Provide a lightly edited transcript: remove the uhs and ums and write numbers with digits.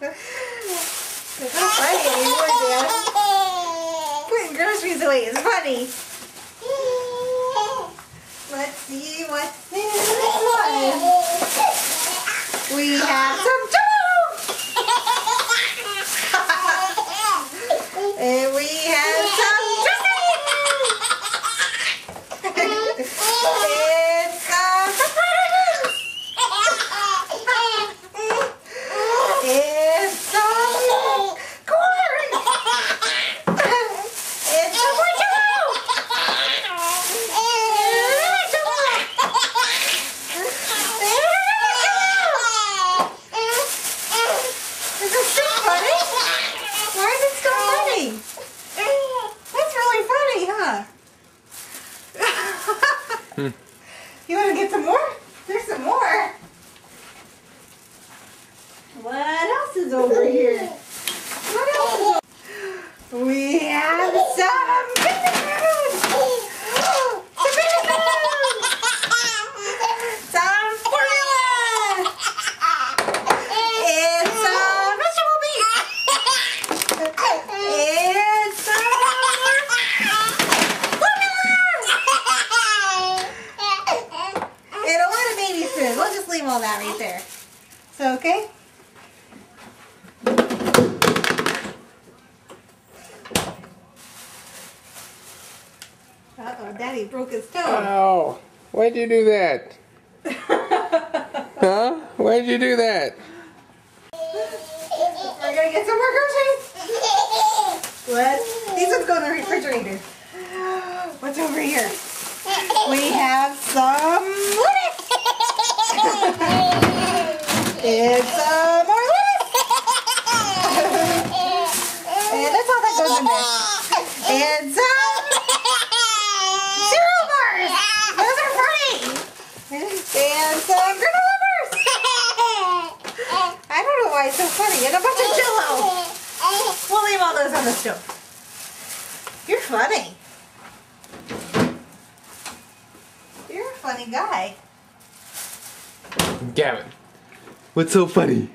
It's not funny anymore, Dad. Putting groceries away is funny. Let's see what's in this one. We have some Jello! And we have some dressing! And some surprises! And some corn! And some more Jello! Is this still funny? Why is it still funny? That's really funny, huh? You want to get some more? There's some more. What else is over here? What else is over here? We have some baby food! Some baby food! Some formula! And some vegetable meat! And some formula! And a lot of baby food. We'll just leave all that right there. So, okay? Uh-oh, Daddy broke his toe. Ow! Why'd you do that? Huh? Why'd you do that? We're gonna get some more groceries. What? These ones go in the refrigerator. What's over here? We have some lettuce. And some more lettuce. And that's all that goes in there. And some cereal bars. Those are funny. And some granola bars. I don't know why it's so funny. And a bunch of Jello. We'll leave all those on the stove. You're funny. You're a funny guy. Gavin, what's so funny?